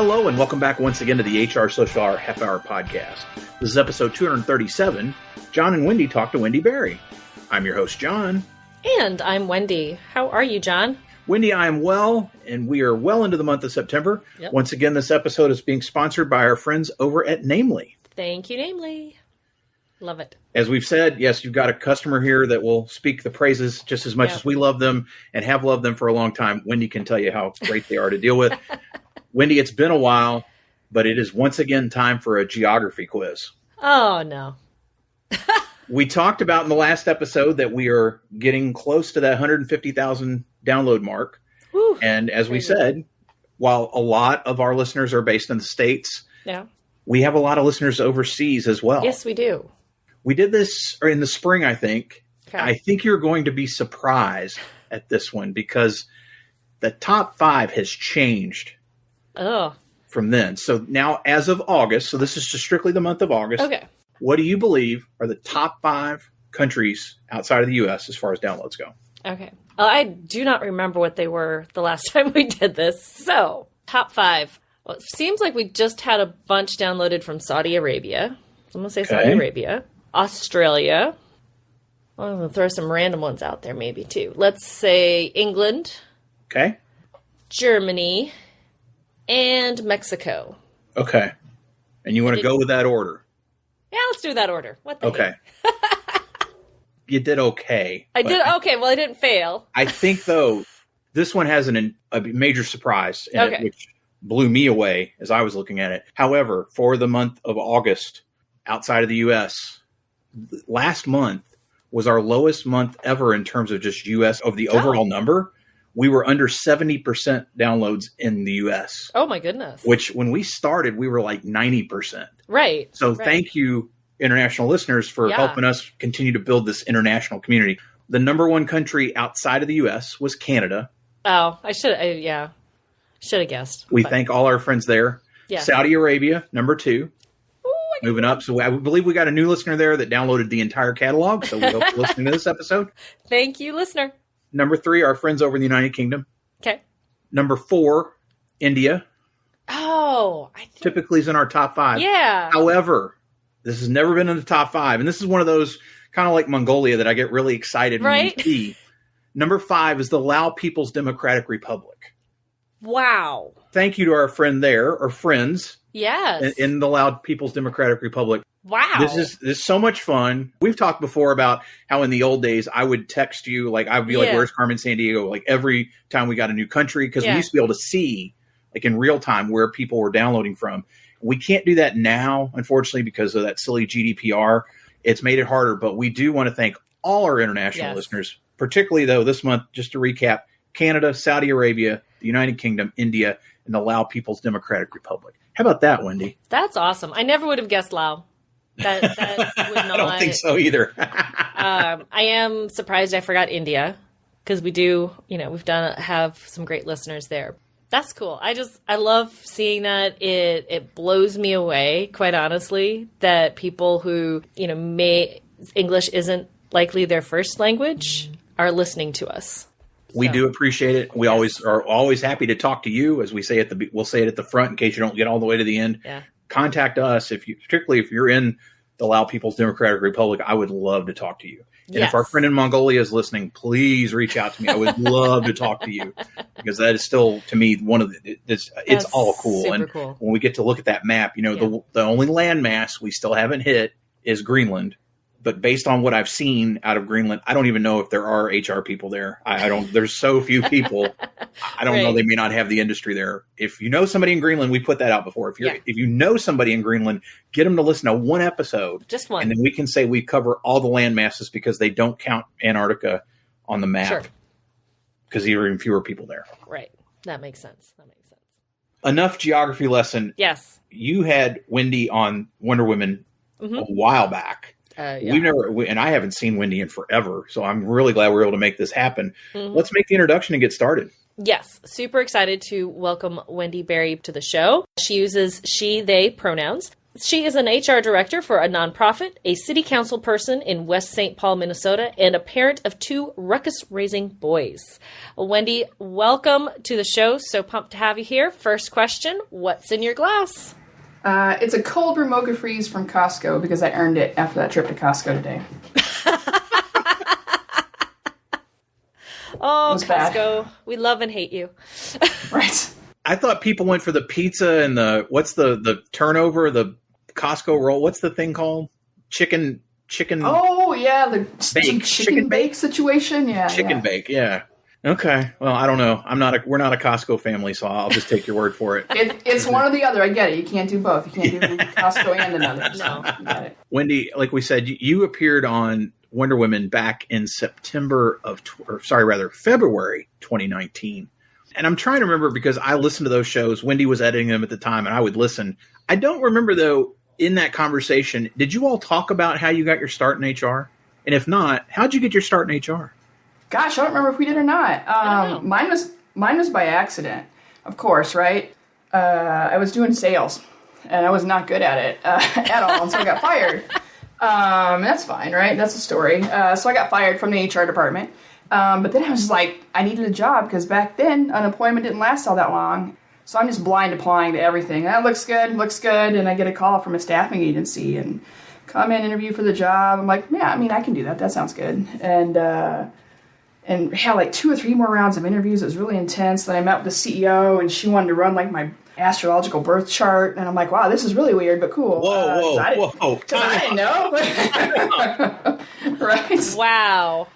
Hello and welcome back once again to the HR Social Hour Half Hour Podcast. This is episode 237. John and Wendy talk to Wendy Berry. I'm your host, John. And I'm Wendy. How are you, John? Wendy, I am well, and we are well into the month of September. Yep. Once again, this episode is being sponsored by our friends over at Namely. Thank you, Namely. Love it. As we've said, yes, you've got a customer here that will speak the praises just as much as we love them and have loved them for a long time. Wendy can tell you how great they are to deal with. Wendy, it's been a while, but it is once again time for a geography quiz. Oh, no. We talked about in the last episode that we are getting close to that 150,000 download mark. Whew, and as we said, while a lot of our listeners are based in the States, we have a lot of listeners overseas as well. Yes, we do. We did this in the spring, I think. Okay. I think you're going to be surprised at this one because the top 5 has changed from then. So now as of August, so this is just strictly the month of August. Okay. What do you believe are the top 5 countries outside of the U.S. as far as downloads go? Okay. I do not remember what they were the last time we did this. So, top 5. Well, it seems like we just had a bunch downloaded from Saudi Arabia. So I'm going to say Saudi Arabia. Australia. Well, I'm going to throw some random ones out there maybe too. Let's say England. Okay. Germany. And Mexico. Okay. And you want to go with that order? Yeah, let's do that order. What the heck? You did okay. I did okay. Well, I didn't fail. I think, though, this one has a major surprise in it, which blew me away as I was looking at it. However, for the month of August, outside of the U.S., last month was our lowest month ever in terms of just U.S. of the overall number. We were under 70% downloads in the U.S. Oh, my goodness. Which, when we started, we were like 90%. Right. So thank you, international listeners, for helping us continue to build this international community. The number 1 country outside of the U.S. was Canada. Oh, I should have guessed. We thank all our friends there. Yes. Saudi Arabia, number 2. Ooh, moving up. So I believe we got a new listener there that downloaded the entire catalog. So we hope you're listening to this episode. Thank you, listener. Number 3, our friends over in the United Kingdom. Okay. Number 4, India. Oh, I think... typically is in our top 5. Yeah. However, this has never been in the top 5. And this is one of those kind of like Mongolia that I get really excited when we see. Number 5 is the Lao People's Democratic Republic. Wow. Thank you to our friend there, or friends. Yes. In the Lao People's Democratic Republic. Wow. This is so much fun. We've talked before about how in the old days I would text you, like I would be like, where's Carmen Sandiego? Like every time we got a new country, because we used to be able to see like in real time where people were downloading from. We can't do that now, unfortunately, because of that silly GDPR. It's made it harder, but we do want to thank all our international listeners, particularly though this month, just to recap, Canada, Saudi Arabia, the United Kingdom, India, and the Lao People's Democratic Republic. How about that, Wendy? That's awesome. I never would have guessed Lao. That would not. I don't think so either. I am surprised I forgot India because we do, have some great listeners there. That's cool. I love seeing that. It blows me away, quite honestly, that people who, English isn't likely their first language are listening to us. We do appreciate it. We are always happy to talk to you, as we say we'll say it at the front in case you don't get all the way to the end. Yeah. Contact us particularly if you're in the Lao People's Democratic Republic. I would love to talk to you. And if our friend in Mongolia is listening, please reach out to me. I would love to talk to you because that is still, to me, one of it's all cool. And cool. When we get to look at that map, the only landmass we still haven't hit is Greenland. But based on what I've seen out of Greenland, I don't even know if there are HR people there. There's so few people. I don't know. They may not have the industry there. If you know somebody in Greenland, we put that out before. If you know somebody in Greenland, get them to listen to one episode. Just one. And then we can say we cover all the land masses because they don't count Antarctica on the map. Sure. Because there are even fewer people there. Right. That makes sense. Enough geography lesson. Yes. You had Wendy on Wonder Women a while back. And I haven't seen Wendy in forever, so I'm really glad we were able to make this happen. Let's make the introduction and get started. Yes, super excited to welcome Wendy Berry to the show. She uses she, they pronouns. She is an HR director for a nonprofit, a city council person in West St. Paul, Minnesota, and a parent of 2 ruckus-raising boys. Wendy, welcome to the show. So pumped to have you here. First question, what's in your glass? It's a cold Remoga Freeze from Costco because I earned it after that trip to Costco today. Oh, Costco. Bad. We love and hate you. Right. I thought people went for the pizza and what's the turnover, the Costco roll. What's the thing called? Chicken. Oh, yeah. The bake. Chicken bake situation. Yeah. Chicken bake. Yeah. Okay. Well, I don't know. We're not a Costco family, so I'll just take your word for it. It's one or the other. I get it. You can't do both. You can't do Costco and another. No, I get it. Wendy, like we said, you appeared on Wonder Woman back in February 2019. And I'm trying to remember because I listened to those shows. Wendy was editing them at the time, and I would listen. I don't remember, though, in that conversation, did you all talk about how you got your start in HR? And if not, how'd you get your start in HR? Gosh, I don't remember if we did or not. Mine was by accident, of course, right? I was doing sales, and I was not good at it at all, and so I got fired. That's fine, right? That's the story. So I got fired from the HR department. But then I was just like, I needed a job because back then unemployment didn't last all that long. So I'm just blind applying to everything. That looks good. And I get a call from a staffing agency and come in, interview for the job. I'm like, yeah, I mean, I can do that. That sounds good. And had like 2 or 3 more rounds of interviews. It was really intense. Then I met with the CEO and she wanted to run like my astrological birth chart. And I'm like, wow, this is really weird, but cool. Whoa. Because I didn't know. Right? Wow.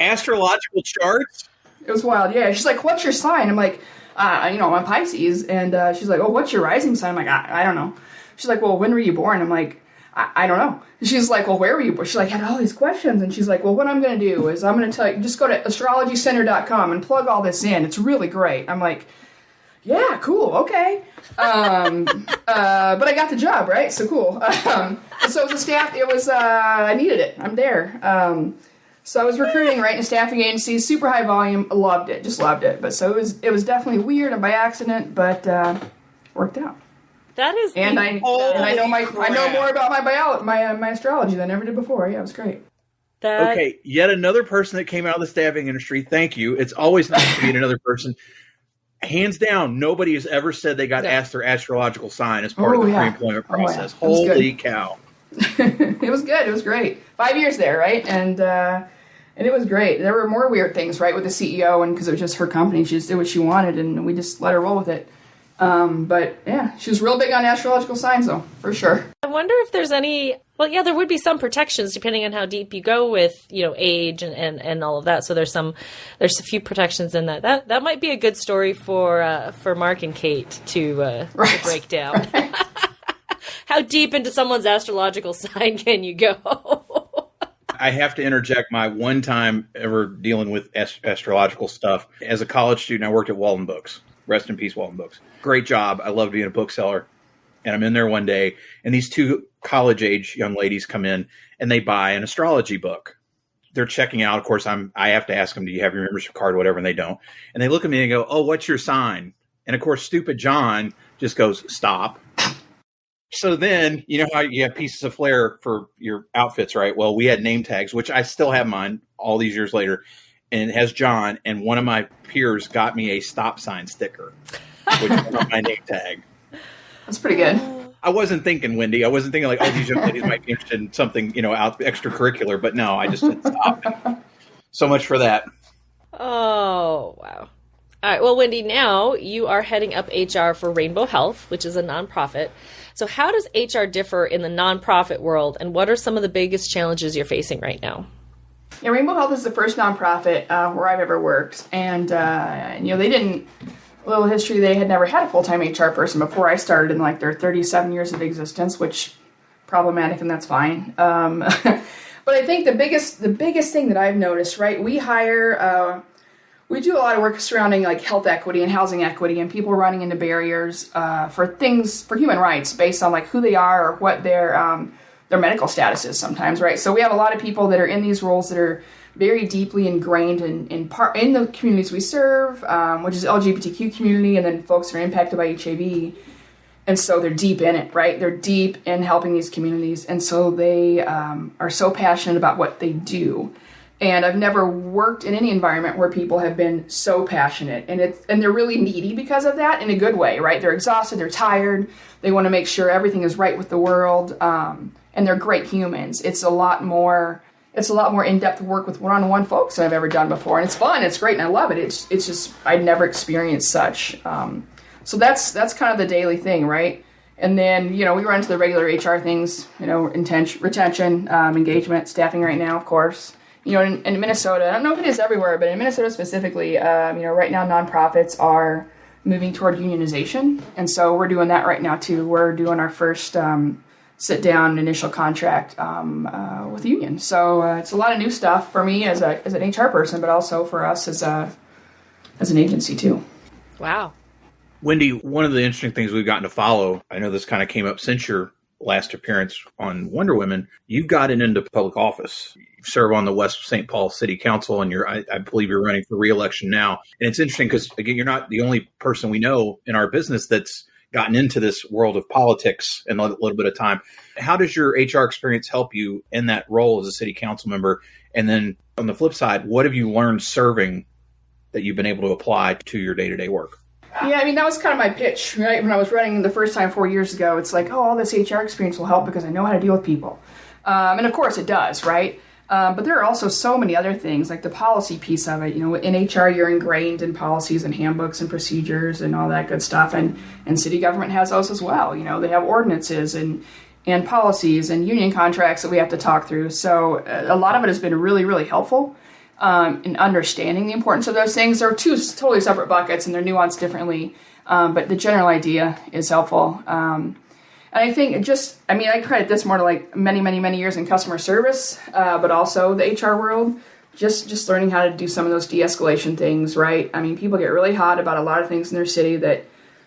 Astrological charts? It was wild, yeah. She's like, what's your sign? I'm like, I'm a Pisces. And she's like, oh, what's your rising sign? I'm like, I don't know. She's like, well, when were you born? I'm like, I don't know. She's like, well, where were you born? She's like, had all these questions. And she's like, well, what I'm going to do is I'm going to tell you, just go to astrologycenter.com and plug all this in. It's really great. I'm like, yeah, cool, okay. But I got the job, right? So cool. So it was a staff, I needed it. I'm there. So I was recruiting, right, in a staffing agency, super high volume, loved it, just loved it. But so it was definitely weird and by accident, but worked out. That is, and I know more about my astrology than I ever did before. Yeah, it was great. Okay, yet another person that came out of the staffing industry. Thank you. It's always nice to meet another person. Hands down, nobody has ever said they got asked their astrological sign as part of the pre-employment process. Holy cow. It was good. It was great. 5 years there, right? And it was great. There were more weird things, right, with the CEO, and because it was just her company, she just did what she wanted, and we just let her roll with it. But yeah, she was real big on astrological signs, though, for sure. I wonder if there's any. Well, yeah, there would be some protections depending on how deep you go with, age and all of that. So there's a few protections in that. That might be a good story for Mark and Kate to break down. Right. How deep into someone's astrological sign can you go? I have to interject my one time ever dealing with astrological stuff. As a college student, I worked at Walden Books. Rest in peace, Walden Books. Great job. I loved being a bookseller. And I'm in there one day, and these 2 college-age young ladies come in, and they buy an astrology book. They're checking out. Of course, I have to ask them, do you have your membership card or whatever, and they don't. And they look at me and go, oh, what's your sign? And, of course, stupid John just goes, stop. So then, you know how you have pieces of flair for your outfits, right? Well, we had name tags, which I still have mine all these years later, and it has John, and one of my peers got me a stop sign sticker, which was on my name tag. That's pretty good. I wasn't thinking, Wendy. I wasn't thinking like, oh, these young ladies might be interested in something, out extracurricular, but no, I just said stop. So much for that. Oh, wow. All right. Well, Wendy, now you are heading up HR for Rainbow Health, which is a nonprofit. So how does HR differ in the nonprofit world, and what are some of the biggest challenges you're facing right now? Yeah, Rainbow Health is the first nonprofit where I've ever worked. And, they didn't, a little history, they had never had a full-time HR person before I started in like their 37 years of existence, which problematic, and that's fine. But I think the biggest thing that I've noticed, right, we hire, we do a lot of work surrounding like health equity and housing equity and people running into barriers for human rights based on like who they are or what their medical status is sometimes, right? So we have a lot of people that are in these roles that are very deeply ingrained in the communities we serve, which is LGBTQ community, and then folks that are impacted by HIV. And so they're deep in it, right? They're deep in helping these communities. And so they are so passionate about what they do. And I've never worked in any environment where people have been so passionate. And they're really needy because of that in a good way, right? They're exhausted, they're tired, they want to make sure everything is right with the world. And they're great humans. It's a lot more in-depth work with one-on-one folks than I've ever done before. And it's fun, it's great, and I love it. It's just, I'd never experienced such. So that's kind of the daily thing, right? And then, we run into the regular HR things, retention, engagement, staffing right now, of course. In Minnesota, I don't know if it is everywhere, but in Minnesota specifically, right now nonprofits are moving toward unionization. And so we're doing that right now too. We're doing our first sit-down initial contract with the union. So it's a lot of new stuff for me as an HR person, but also for us as an agency too. Wow. Wendy, one of the interesting things we've gotten to follow, I know this kind of came up since your last appearance on Wonder Women, you've gotten into public office. You serve on the West St. Paul City Council, and I believe you're running for re-election now. And it's interesting because, again, you're not the only person we know in our business that's gotten into this world of politics in a little bit of time. How does your HR experience help you in that role as a city council member? And then on the flip side, what have you learned serving that you've been able to apply to your day-to-day work? Yeah, that was kind of my pitch, right? When I was running the first time 4 years ago, it's like, all this HR experience will help because I know how to deal with people. And of course it does, right? But there are also so many other things, like the policy piece of it. In HR, you're ingrained in policies and handbooks and procedures and all that good stuff. And city government has those as well. They have ordinances and policies and union contracts that we have to talk through. So a lot of it has been really, really helpful. In understanding the importance of those things. They're two totally separate buckets and they're nuanced differently, but the general idea is helpful. And I think I credit this more to like many, many, many years in customer service, but also the HR world, just learning how to do some of those de-escalation things, right? People get really hot about a lot of things in their city that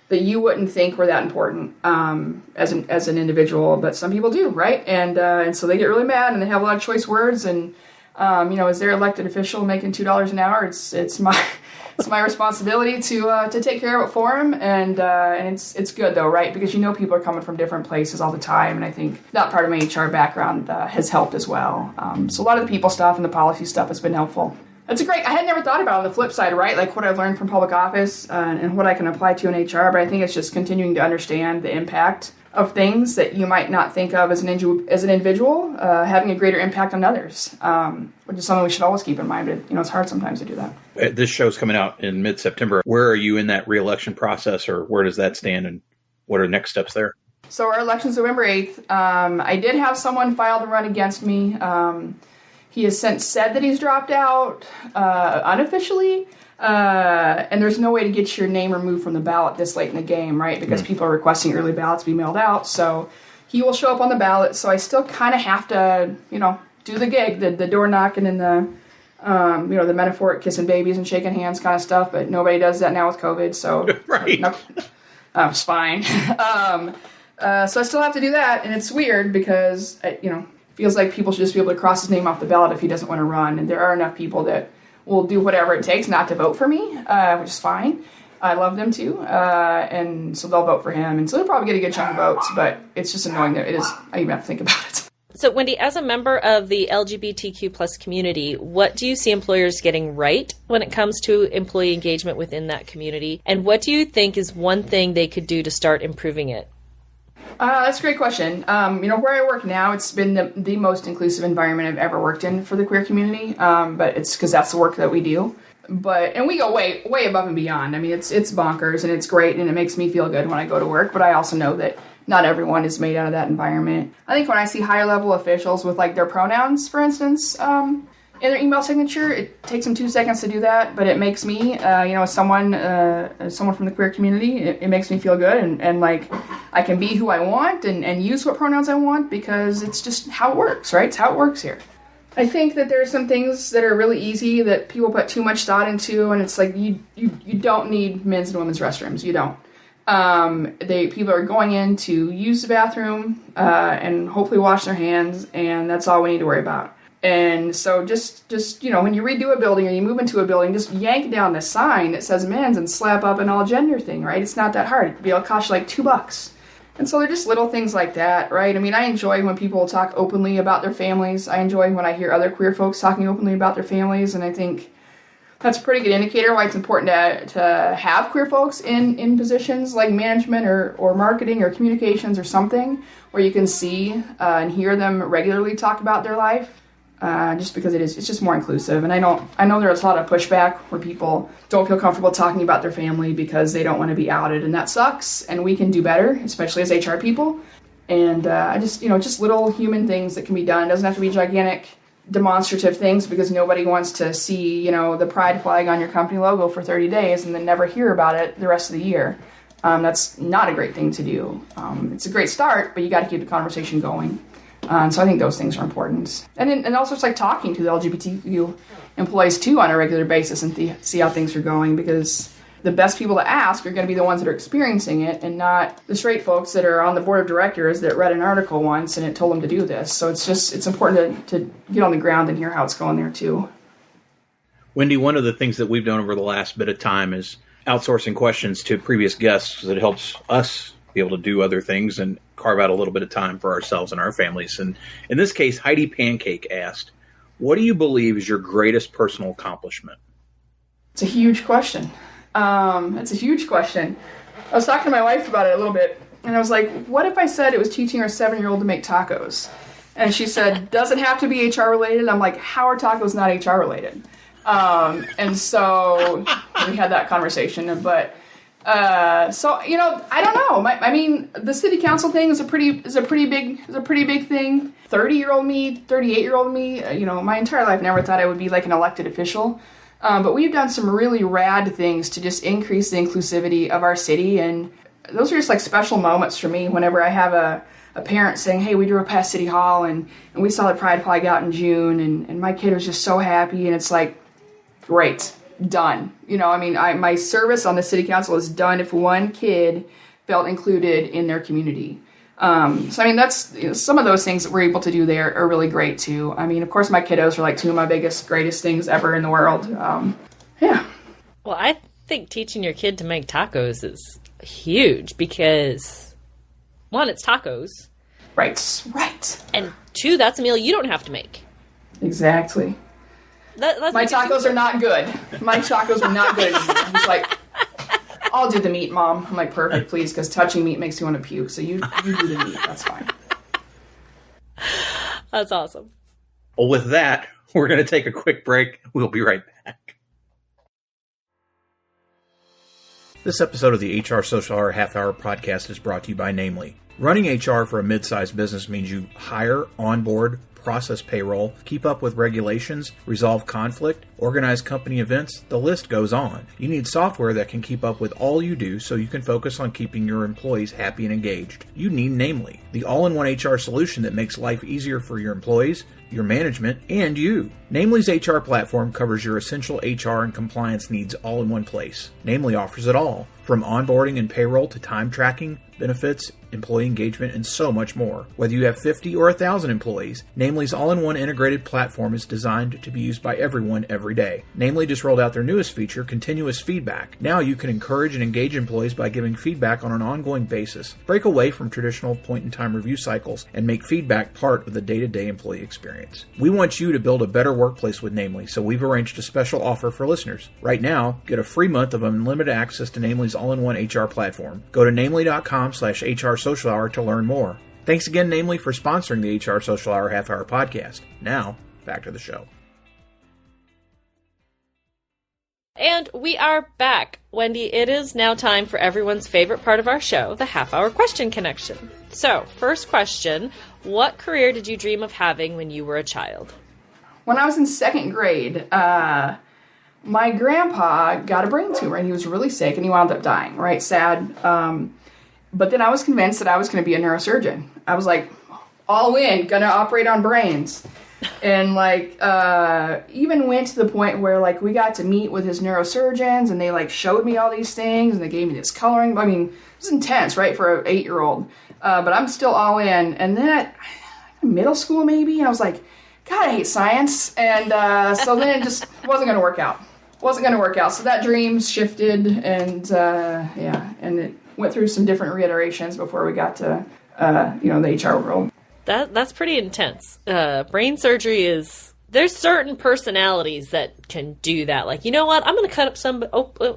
you wouldn't think were that important as an individual, but some people do, right? And so they get really mad and they have a lot of choice words and as their elected official making $2 an hour, it's my responsibility to take care of it for them, and it's good though, right? Because people are coming from different places all the time, and I think that part of my HR background has helped as well. So a lot of the people stuff and the policy stuff has been helpful. I had never thought about it on the flip side, right? Like what I've learned from public office and what I can apply to in HR, but I think it's just continuing to understand the impact of things that you might not think of as an individual, having a greater impact on others, which is something we should always keep in mind. But, it's hard sometimes to do that. This show's coming out in mid-September. Where are you in that re-election process, or where does that stand, and what are next steps there? So our election's November 8th. I did have someone file to run against me. He has since said that he's dropped out unofficially. And there's no way to get your name removed from the ballot this late in the game, right? Because people are requesting early ballots be mailed out. So he will show up on the ballot. So I still kind of have to, do the gig, the door knocking and the metaphoric kissing babies and shaking hands kind of stuff. But nobody does that now with COVID. So right. It's fine. So I still have to do that. And it's weird because, feels like people should just be able to cross his name off the ballot if he doesn't want to run. And there are enough people that will do whatever it takes not to vote for me, which is fine. I love them too, and so they'll vote for him, and so they'll probably get a good chunk of votes, but it's just annoying that it is. I even have to think about it. So, Wendy, as a member of the LGBTQ plus community, what do you see employers getting right when it comes to employee engagement within that community, and what do you think is one thing they could do to start improving it? That's a great question. Where I work now, it's been the most inclusive environment I've ever worked in for the queer community. But it's because that's the work that we do. And we go way, way above and beyond. It's bonkers and it's great and it makes me feel good when I go to work. But I also know that not everyone is made out of that environment. I think when I see higher level officials with like their pronouns, for instance, in their email signature, it takes them 2 seconds to do that, but it makes me, as someone from the queer community, it makes me feel good, and like I can be who I want and use what pronouns I want because it's just how it works, right? It's how it works here. I think that there are some things that are really easy that people put too much thought into, and it's like you don't need men's and women's restrooms. You don't. People are going in to use the bathroom and hopefully wash their hands, and that's all we need to worry about. And so just when you redo a building or you move into a building, just yank down the sign that says men's and slap up an all gender thing, right? It's not that hard. It'll cost you like $2. And so they're just little things like that, right? I mean, I enjoy when people talk openly about their families. I enjoy when I hear other queer folks talking openly about their families, and I think that's a pretty good indicator why it's important to have queer folks in positions like management or marketing or communications or something where you can see and hear them regularly talk about their life. Just because it's just more inclusive. And I know there's a lot of pushback where people don't feel comfortable talking about their family because they don't want to be outed, and that sucks, and we can do better, especially as HR people. And just little human things that can be done. It doesn't have to be gigantic demonstrative things, because nobody wants to see, the pride flag on your company logo for 30 days and then never hear about it the rest of the year. That's not a great thing to do. It's a great start, but you got to keep the conversation going. So I think those things are important. And also it's like talking to the LGBTQ employees too on a regular basis and see how things are going, because the best people to ask are going to be the ones that are experiencing it and not the straight folks that are on the board of directors that read an article once and it told them to do this. So it's important to get on the ground and hear how it's going there too. Wendy, one of the things that we've done over the last bit of time is outsourcing questions to previous guests, because it helps us be able to do other things and carve out a little bit of time for ourselves and our families. And in this case, Heidi Pancake asked, what do you believe is your greatest personal accomplishment? It's a huge question. That's a huge question. I was talking to my wife about it a little bit, and I was like, what if I said it was teaching our 7-year-old to make tacos? And she said, does it have to be HR related? I'm like, how are tacos not HR related? And so we had that conversation, but I don't know. I mean, the city council thing is a pretty big thing. 30-year-old me, 38-year-old me, my entire life never thought I would be like an elected official. But we've done some really rad things to just increase the inclusivity of our city, and those are just like special moments for me whenever I have a parent saying, hey, we drove past City Hall and we saw the pride flag out in June, and my kid was just so happy, and it's like, great. Done. My service on the city council is done if one kid felt included in their community. That's some of those things that we're able to do there are really great too. Of course, my kiddos are like two of my greatest things ever in the world. Yeah. Well, I think teaching your kid to make tacos is huge because, one, it's tacos. Right. And two, that's a meal you don't have to make. Exactly. My tacos are not good. My tacos are not good anymore. He's like, I'll do the meat, Mom. I'm like, perfect, please, because touching meat makes me want to puke. So you do the meat. That's fine. That's awesome. Well, with that, we're going to take a quick break. We'll be right back. This episode of the HR Social Hour Half Hour podcast is brought to you by Namely. Running HR for a mid-sized business means you hire, onboard, process payroll, keep up with regulations, resolve conflict, organize company events, the list goes on. You need software that can keep up with all you do so you can focus on keeping your employees happy and engaged. You need Namely, the all-in-one HR solution that makes life easier for your employees, your management, and you. Namely's HR platform covers your essential HR and compliance needs all in one place. Namely offers it all, from onboarding and payroll to time tracking, benefits, employee engagement, and so much more. Whether you have 50 or 1,000 employees, Namely's all-in-one integrated platform is designed to be used by everyone every day. Namely just rolled out their newest feature, Continuous Feedback. Now you can encourage and engage employees by giving feedback on an ongoing basis. Break away from traditional point-in-time review cycles and make feedback part of the day-to-day employee experience. We want you to build a better workplace with Namely, so we've arranged a special offer for listeners. Right now, get a free month of unlimited access to Namely's all-in-one HR platform. Go to namely.com/HR Social Hour to learn more. Thanks again, Namely, for sponsoring the HR Social Hour Half Hour podcast. Now, back to the show. And we are back. Wendy, it is now time for everyone's favorite part of our show, the half-hour question connection. So, first question, what career did you dream of having when you were a child? When I was in second grade, my grandpa got a brain tumor, and he was really sick, and he wound up dying, right? Sad. But then I was convinced that I was going to be a neurosurgeon. I was like, all in, going to operate on brains. And even went to the point where we got to meet with his neurosurgeons, and they showed me all these things, and they gave me this coloring. It was intense, right, for an 8-year-old. But I'm still all in. And then at middle school maybe, and I was like, God, I hate science. And so then it just wasn't going to work out. So that dream shifted, and went through some different reiterations before we got to, the HR world. That's pretty intense. Brain surgery there's certain personalities that can do that. Like, you know what? I'm going to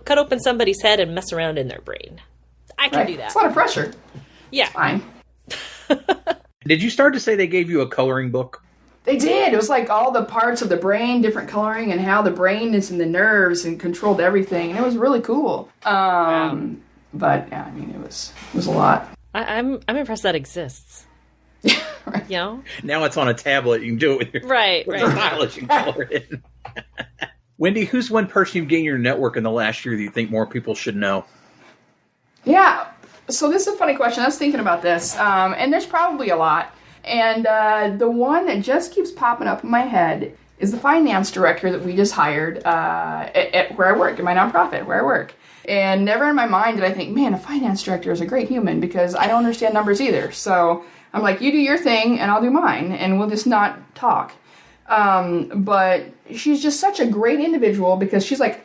cut open somebody's head and mess around in their brain. I can do that. It's a lot of pressure. Yeah. It's fine. Did you start to say they gave you a coloring book? They did. It was like all the parts of the brain, different coloring, and how the brain is in the nerves and controlled everything. And it was really cool. But yeah, I mean, it was a lot. I'm impressed that exists. Right. You know? Now it's on a tablet. You can do it with your stylus. You can color it in. Wendy, who's one person you've gained your network in the last year that you think more people should know? Yeah. So this is a funny question. I was thinking about this, and there's probably a lot. And the one that just keeps popping up in my head is the finance director that we just hired at where I work, in my nonprofit where I work. And never in my mind did I think, man, a finance director is a great human, because I don't understand numbers either. So I'm like, you do your thing and I'll do mine, and we'll just not talk. But she's just such a great individual, because she's like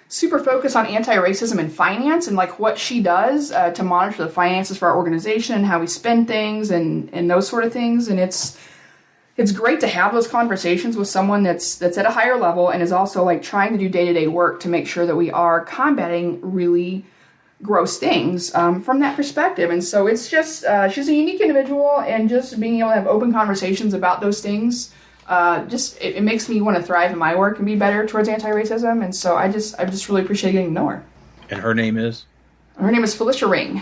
super focused on anti-racism and finance, and like what she does to monitor the finances for our organization and how we spend things and those sort of things. And it's great to have those conversations with someone that's at a higher level and is also like trying to do day-to-day work to make sure that we are combating really gross things from that perspective. And so it's just she's a unique individual, and just being able to have open conversations about those things it makes me want to thrive in my work and be better towards anti-racism. And so I just really appreciate getting to know her. And her name is? Her name is Felicia Ring.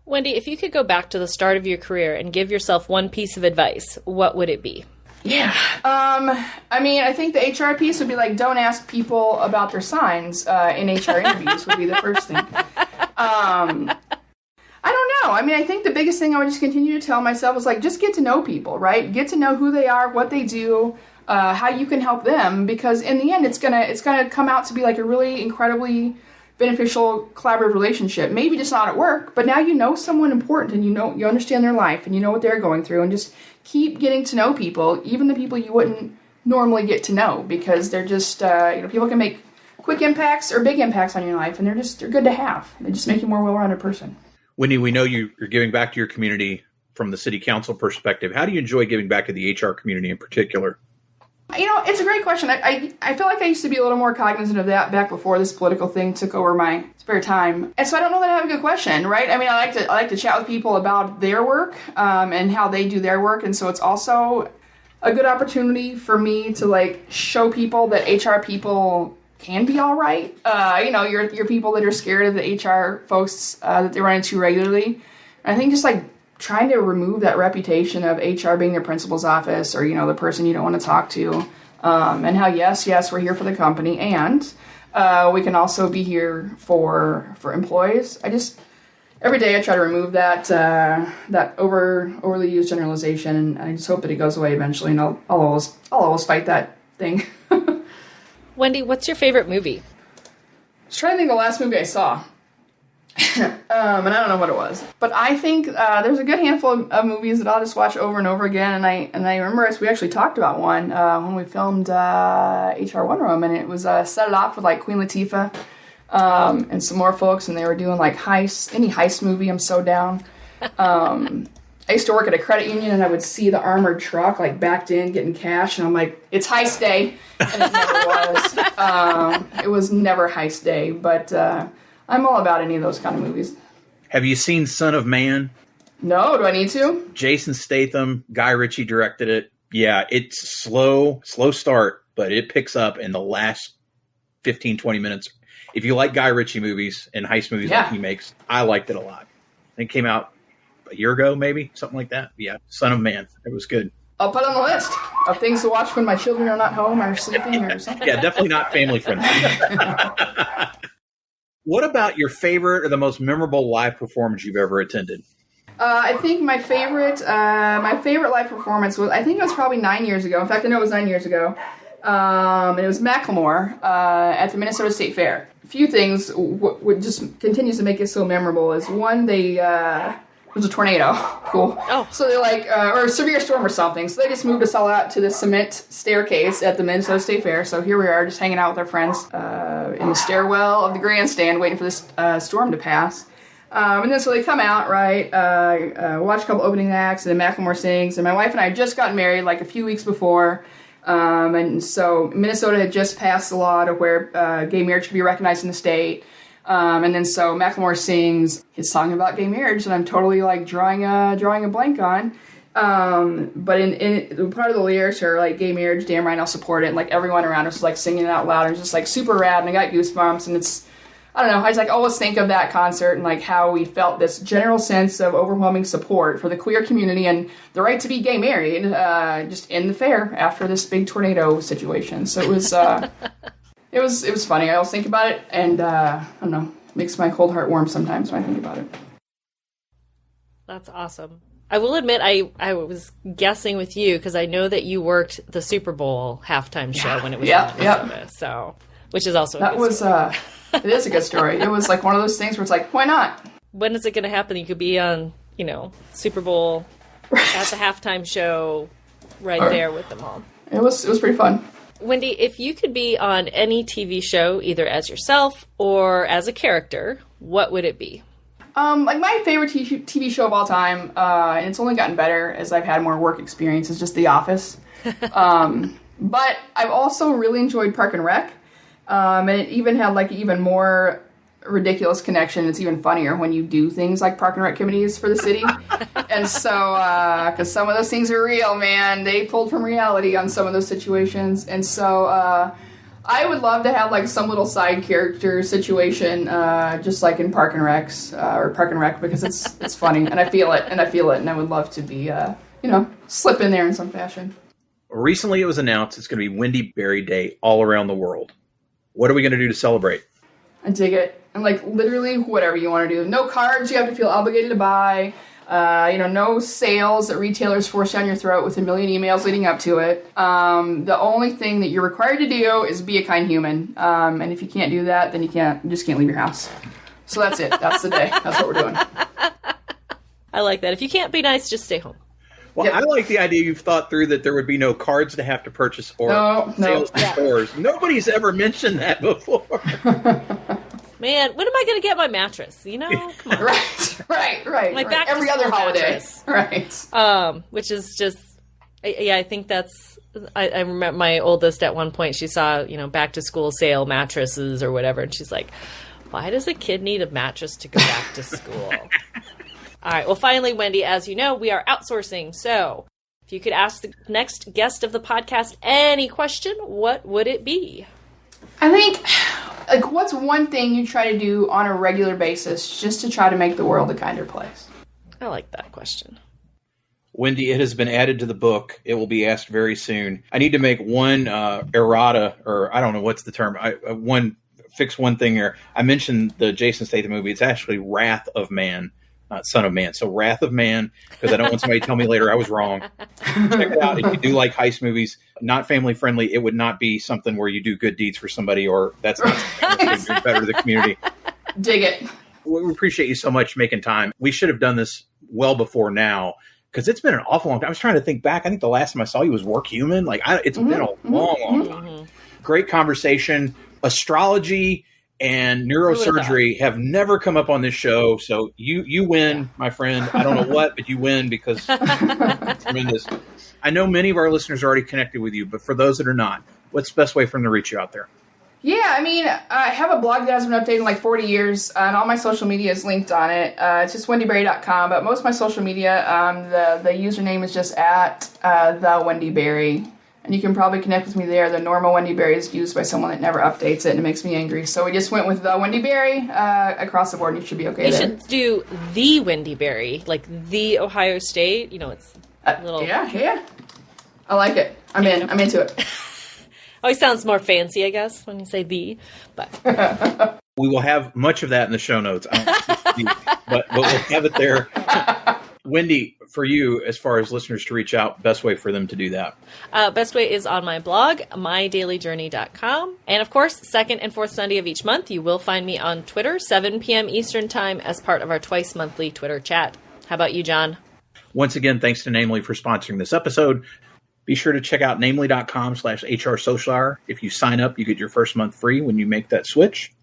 Wendy, if you could go back to the start of your career and give yourself one piece of advice, what would it be? Yeah. I think the HR piece would be like, don't ask people about their signs in HR interviews would be the first thing. I don't know. I think the biggest thing I would just continue to tell myself is like, just get to know people, right? Get to know who they are, what they do, how you can help them, because in the end, it's gonna come out to be like a really incredibly beneficial collaborative relationship. Maybe just not at work, but now you know someone important, and you understand their life, and you know what they're going through, and just keep getting to know people, even the people you wouldn't normally get to know, because they're just people can make quick impacts or big impacts on your life, and they're good to have. They just make you a more well-rounded person. Wendy, we know you're giving back to your community from the city council perspective. How do you enjoy giving back to the HR community in particular? It's a great question. I feel like I used to be a little more cognizant of that back before this political thing took over my spare time. And so I don't know that I have a good question, right? I like to chat with people about their work and how they do their work. And so it's also a good opportunity for me to like show people that HR people can be all right. Your people that are scared of the HR folks that they run into regularly. And I think just like trying to remove that reputation of HR being their principal's office, or the person you don't want to talk to, and how yes, we're here for the company, and we can also be here for employees. Every day I try to remove that overly used generalization, and I just hope that it goes away eventually. And I'll always fight that thing. Wendy, what's your favorite movie? I was trying to think of the last movie I saw. And I don't know what it was. But I think there's a good handful of movies that I'll just watch over and over again. And I remember we actually talked about one when we filmed HR One Room. And it was Set It Off with like Queen Latifah and some more folks. And they were doing like heists. Any heist movie, I'm so down. I used to work at a credit union, and I would see the armored truck like backed in getting cash, and I'm like, it's heist day. And it never was. It was never heist day, but I'm all about any of those kind of movies. Have you seen Son of Man? No, do I need to? Jason Statham, Guy Ritchie directed it. Yeah, it's slow start, but it picks up in the last 15, 20 minutes. If you like Guy ritchie movies and heist movies that he makes, I liked it a lot. I think it came out a year ago, maybe, something like that. Yeah, Son of Man. It was good. I'll put it on the list of things to watch when my children are not home or sleeping or something. Yeah, definitely not family friendly. What about your favorite or the most memorable live performance you've ever attended? I think my favorite live performance was, I think it was probably 9 years ago. In fact, I know it was 9 years ago. And it was Macklemore at the Minnesota State Fair. A few things what just continues to make it so memorable is, one, it was a tornado. Cool. Oh. So they're like, or a severe storm or something. So they just moved us all out to the cement staircase at the Minnesota State Fair. So here we are, just hanging out with our friends in the stairwell of the grandstand, waiting for this storm to pass. And then so they come out, right, watch a couple opening acts, and then Macklemore sings. And my wife and I had just gotten married like a few weeks before. And so Minnesota had just passed a law to where gay marriage could be recognized in the state. And then so Macklemore sings his song about gay marriage that I'm totally like drawing a blank on. But in part of the lyrics are like gay marriage, damn right I'll support it. And like everyone around us was like singing it out loud. And it's just like super rad, and I got goosebumps. And it's, I don't know, I just like always think of that concert and like how we felt this general sense of overwhelming support for the queer community and the right to be gay married, just in the fair after this big tornado situation. So it was, it was funny. I always think about it, and I don't know, it makes my cold heart warm sometimes when I think about it. That's awesome. I will admit, I was guessing with you because I know that you worked the Super Bowl halftime show when it was in Minnesota, so, which is also a good story. It is a good story. It was like one of those things where it's like, why not? When is it going to happen? You could be on, Super Bowl at the halftime show right there with them all. It was pretty fun. Wendy, if you could be on any TV show, either as yourself or as a character, what would it be? Like my favorite TV show of all time, and it's only gotten better as I've had more work experience, is just The Office. But I've also really enjoyed Park and Rec. And it even had like even more ridiculous connection. It's even funnier when you do things like Park and Rec committees for the city. And so, because some of those things are real, man. They pulled from reality on some of those situations. And so, I would love to have like some little side character situation, just like in Park and Recs, or Park and Rec, because it's funny and I feel it, and I would love to be, slip in there in some fashion. Recently, it was announced it's going to be Wendy Berry Day all around the world. What are we going to do to celebrate? I dig it. And like literally whatever you want to do. No cards you have to feel obligated to buy. No sales that retailers force down your throat with a million emails leading up to it. The only thing that you're required to do is be a kind human. And if you can't do that, then you just can't leave your house. So that's it. That's the day. That's what we're doing. I like that. If you can't be nice, just stay home. Well, yep. I like the idea you've thought through that there would be no cards to have to purchase or sales in stores. Nobody's ever mentioned that before. Man, when am I going to get my mattress? Come on. Right. My back every other holiday. Mattress. Right. Which is just, I think that's, I remember my oldest at one point, she saw, back to school sale mattresses or whatever. And she's like, why does a kid need a mattress to go back to school? All right. Well, finally, Wendy, as you know, we are outsourcing. So if you could ask the next guest of the podcast any question, what would it be? I think, like, what's one thing you try to do on a regular basis just to try to make the world a kinder place? I like that question. Wendy, it has been added to the book. It will be asked very soon. I need to make one errata, or I don't know what's the term. Fix one thing here. I mentioned the Jason Statham movie. It's actually Wrath of Man, not Son of Man. So Wrath of Man, because I don't want somebody to tell me later I was wrong. Check it out. If you do like heist movies, not family friendly, it would not be something where you do good deeds for somebody, or that's not something better to the community. Dig it. We appreciate you so much making time. We should have done this well before now, because it's been an awful long time. I was trying to think back. I think the last time I saw you was Work Human. It's been a long time. Mm-hmm. Great conversation. Astrology and neurosurgery have never come up on this show, so you win, my friend. I don't know what, but you win because it's tremendous. I know many of our listeners are already connected with you, but for those that are not, what's the best way for them to reach you out there? Yeah, I mean, I have a blog that has been updated in like 40 years, and all my social media is linked on it. It's just wendyberry.com, but most of my social media, the username is just at the Wendy Berry. And you can probably connect with me there. The normal Wendy Berry is used by someone that never updates it, and it makes me angry. So we just went with the Wendy Berry across the board, and you should be okay there. You should do the Wendy Berry, like the Ohio State. It's a little... Yeah. I like it. I'm into it. Always sounds more fancy, I guess, when you say the. But we will have much of that in the show notes. But we'll have it there. Wendy, for you, as far as listeners to reach out, best way for them to do that? Best way is on my blog, mydailyjourney.com. And of course, second and fourth Sunday of each month, you will find me on Twitter, 7 p.m. Eastern Time, as part of our twice monthly Twitter chat. How about you, John? Once again, thanks to Namely for sponsoring this episode. Be sure to check out namely.com/HRSocialHour. If you sign up, you get your first month free when you make that switch.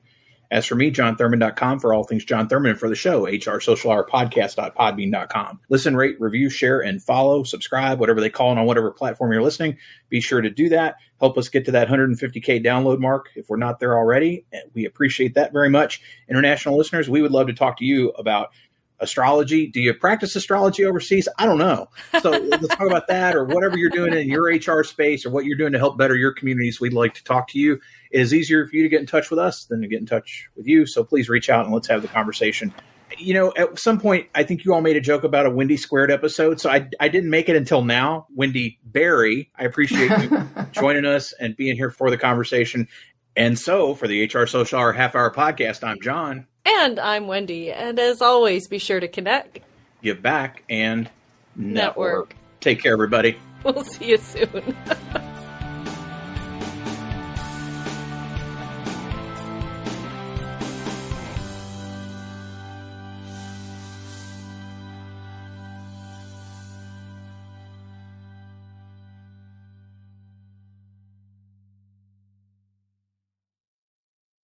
As for me, johnthurman.com for all things John Thurman, and for the show, hrsocialhourpodcast.podbean.com. Listen, rate, review, share, and follow, subscribe, whatever they call it on whatever platform you're listening. Be sure to do that. Help us get to that 150K download mark if we're not there already. We appreciate that very much. International listeners, we would love to talk to you about astrology. Do you practice astrology overseas? I don't know. So let's talk about that, or whatever you're doing in your HR space, or what you're doing to help better your communities. We'd like to talk to you. It is easier for you to get in touch with us than to get in touch with you. So please reach out and let's have the conversation. You know, at some point, I think you all made a joke about a Wendy Squared episode. So I didn't make it until now. Wendy Berry, I appreciate you joining us and being here for the conversation. And so for the HR Social Hour Half Hour Podcast, I'm John. And I'm Wendy. And as always, be sure to connect, give back, and network. Take care, everybody. We'll see you soon.